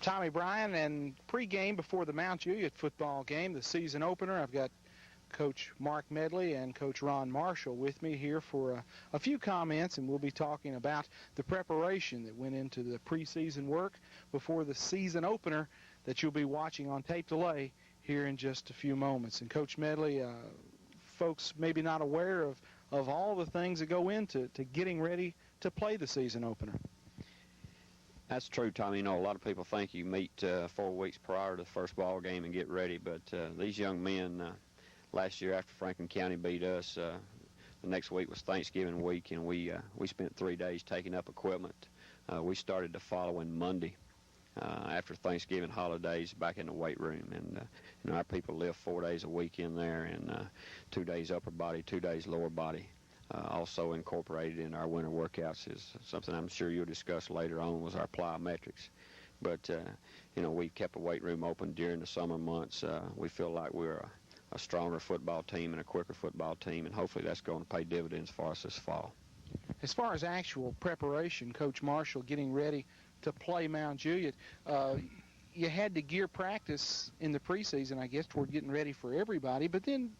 Tommy Bryan, and pregame before the Mount Juliet football game, the season opener. I've got Coach Mark Medley and Coach Ron Marshall with me here for a few comments, and we'll be talking about the preparation that went into the preseason work before the season opener that you'll be watching on tape delay here in just a few moments. And Coach Medley, folks maybe not aware of all the things that go into getting ready to play the season opener. That's true, Tommy. You know, a lot of people think you meet 4 weeks prior to the first ball game and get ready, but these young men, last year after Franklin County beat us, the next week was Thanksgiving week, and we spent 3 days taking up equipment. We started the following Monday after Thanksgiving holidays back in the weight room, and you know, our people live 4 days a week in there, and 2 days upper body, 2 days lower body. Also incorporated in our winter workouts is something I'm sure you'll discuss later on, was our plyometrics. But, you know, we've kept the weight room open during the summer months. We feel like we're a stronger football team and a quicker football team, and hopefully that's going to pay dividends for us this fall. As far as actual preparation, Coach Marshall, getting ready to play Mount Juliet, you had to gear practice in the preseason, I guess, toward getting ready for everybody, but then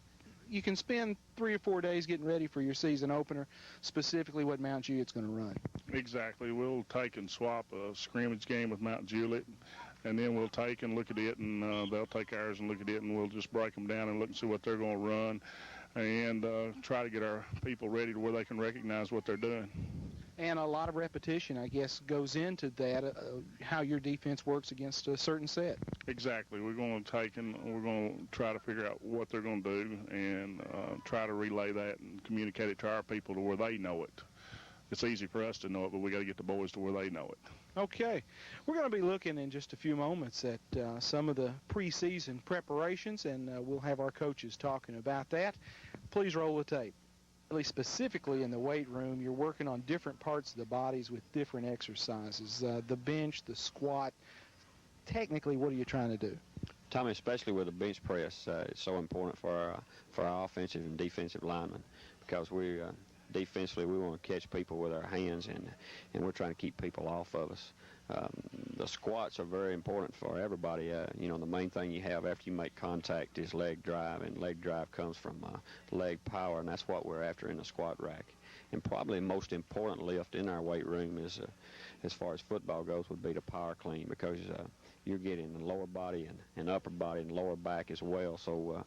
you can spend 3 or 4 days getting ready for your season opener, specifically what Mount Juliet's going to run. Exactly. We'll take and swap a scrimmage game with Mount Juliet, and then we'll take and look at it, and they'll take ours and look at it, and we'll just break them down and look and see what they're going to run, and try to get our people ready to where they can recognize what they're doing. And a lot of repetition, I guess, goes into that, how your defense works against a certain set. Exactly. We're going to take and we're going to try to figure out what they're going to do, and try to relay that and communicate it to our people to where they know it. It's easy for us to know it, but we got to get the boys to where they know it. Okay. We're going to be looking in just a few moments at some of the preseason preparations, and we'll have our coaches talking about that. Please roll the tape. Really specifically in the weight room, you're working on different parts of the bodies with different exercises. The bench, the squat. Technically, what are you trying to do? Tommy, especially with the bench press, it's so important for our offensive and defensive linemen, because we defensively we want to catch people with our hands, and we're trying to keep people off of us. The squats are very important for everybody. You know, the main thing you have after you make contact is leg drive, and leg drive comes from leg power, and that's what we're after in the squat rack. And probably the most important lift in our weight room is, as far as football goes, would be the power clean, because you're getting the lower body and upper body and lower back as well. So,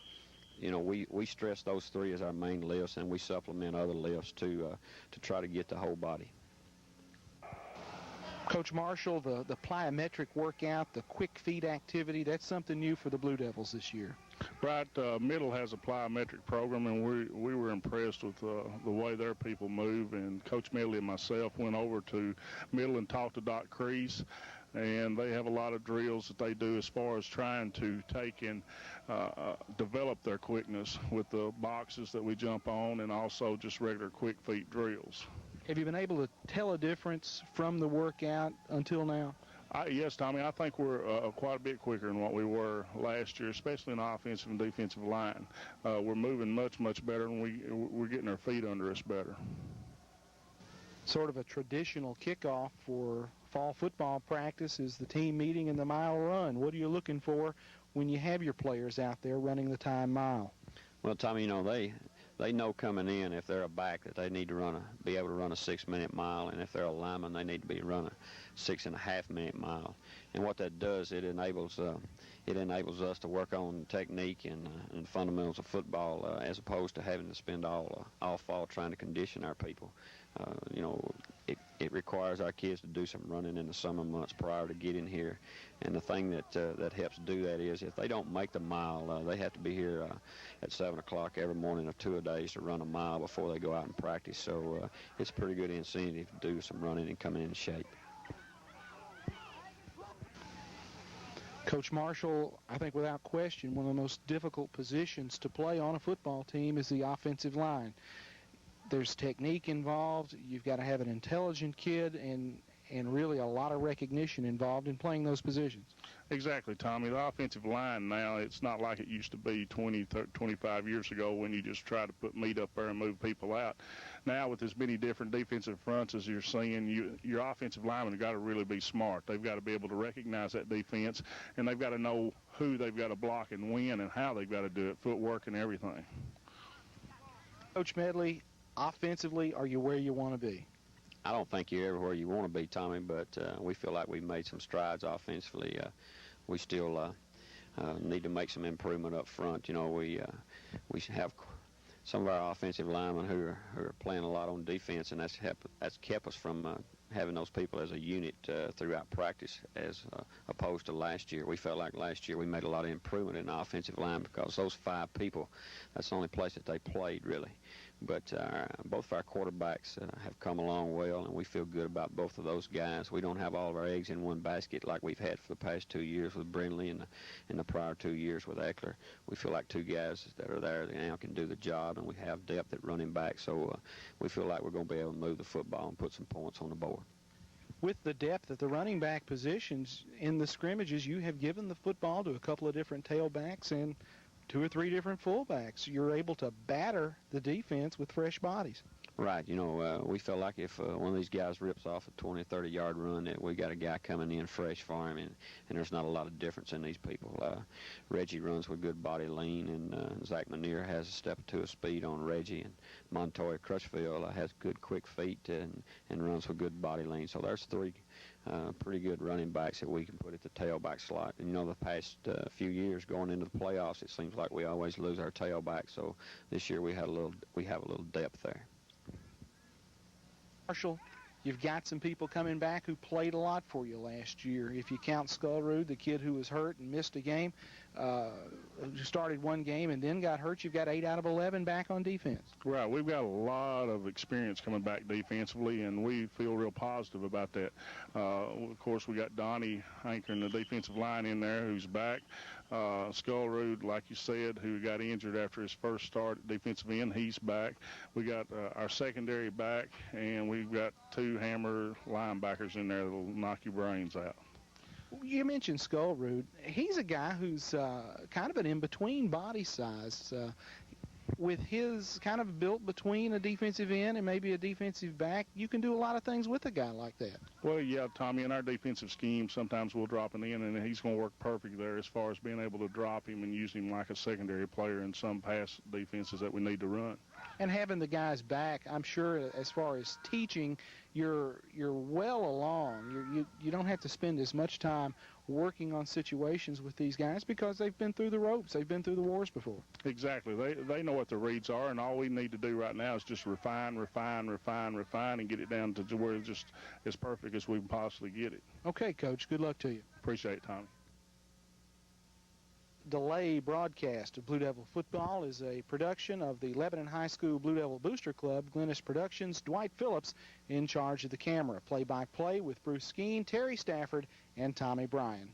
you know, we stress those 3 as our main lifts, and we supplement other lifts to try to get the whole body. Coach Marshall, the plyometric workout, the quick feet activity, that's something new for the Blue Devils this year. Right. Middle has a plyometric program, and we were impressed with the way their people move. And Coach Medley and myself went over to Middle and talked to Doc Crease, and they have a lot of drills that they do as far as trying to take and develop their quickness with the boxes that we jump on, and also just regular quick feet drills. Have you been able to tell a difference from the workout until now? Yes, Tommy. I think we're quite a bit quicker than what we were last year, especially in the offensive and defensive line. We're moving much, much better, and we're getting our feet under us better. Sort of a traditional kickoff for fall football practice is the team meeting and the mile run. What are you looking for when you have your players out there running the time mile? Well, Tommy, you know, they know coming in, if they're a back, that they need to be able to run a 6-minute mile, and if they're a lineman, they need to be running a 6.5-minute mile. And what that does, it enables us to work on technique and fundamentals of football, as opposed to having to spend all fall trying to condition our people. You know, it requires our kids to do some running in the summer months prior to getting here. And the thing that helps do that is, if they don't make the mile, they have to be here at 7 o'clock every morning of 2 days to run a mile before they go out and practice. So it's a pretty good incentive to do some running and come in shape. Coach Marshall, I think without question, one of the most difficult positions to play on a football team is the offensive line. There's technique involved. You've got to have an intelligent kid, and and really a lot of recognition involved in playing those positions. Exactly, Tommy. The offensive line now, it's not like it used to be 20, 30, 25 years ago when you just try to put meat up there and move people out. Now with as many different defensive fronts as you're seeing, your offensive linemen have got to really be smart. They've got to be able to recognize that defense, and they've got to know who they've got to block and when and how they've got to do it, footwork and everything. Coach Medley, offensively, are you where you want to be? I don't think you're everywhere you want to be, Tommy, but we feel like we've made some strides offensively. We still need to make some improvement up front. You know, we have some of our offensive linemen who are playing a lot on defense, and that's kept us from having those people as a unit throughout practice as opposed to last year. We felt like last year we made a lot of improvement in the offensive line because those 5 people, that's the only place that they played really. But both of our quarterbacks have come along well, and we feel good about both of those guys. We don't have all of our eggs in one basket like we've had for the past 2 years with Brindley and the prior 2 years with Eckler. We feel like 2 guys that are there that now can do the job, and we have depth at running back. So we feel like we're going to be able to move the football and put some points on the board. With the depth at the running back positions in the scrimmages, you have given the football to a couple of different tailbacks and 2 or 3 different fullbacks. You're able to batter the defense with fresh bodies. Right. You know, we feel like if one of these guys rips off a 20, 30-yard run, that we got a guy coming in fresh for him, and there's not a lot of difference in these people. Reggie runs with good body lean, and Zach Manier has a step or two of speed on Reggie, and Montoya Crutchfield has good, quick feet and runs with good body lean. So there's 3 pretty good running backs that we can put at the tailback slot. And, you know, the past few years going into the playoffs, it seems like we always lose our tailback. So this year we have a little depth there. Marshall, you've got some people coming back who played a lot for you last year. If you count Skullrood, the kid who was hurt and missed a game, started 1 game and then got hurt, you've got 8 out of 11 back on defense. Right. We've got a lot of experience coming back defensively, and we feel real positive about that. Of course, we got Donnie anchoring the defensive line in there who's back. Skullrood, like you said, who got injured after his first start at defensive end, he's back. We got our secondary back, and we've got 2 hammer linebackers in there that'll knock your brains out. You mentioned Skullrood. He's a guy who's kind of an in-between body size. With his kind of built between a defensive end and maybe a defensive back, you can do a lot of things with a guy like that. Well, yeah, Tommy, in our defensive scheme, sometimes we'll drop an end, and he's going to work perfect there as far as being able to drop him and use him like a secondary player in some pass defenses that we need to run. And having the guys back, I'm sure as far as teaching, you're well along. You don't have to spend as much time working on situations with these guys because they've been through the ropes. They've been through the wars before. Exactly. They know what the reads are, and all we need to do right now is just refine, and get it down to where it's just as perfect as we can possibly get it. Okay, Coach. Good luck to you. Appreciate it, Tommy. Delay broadcast of Blue Devil football is a production of the Lebanon High School Blue Devil Booster Club, Glennis Productions, Dwight Phillips in charge of the camera. Play-by-play with Bruce Skeen, Terry Stafford, and Tommy Bryan.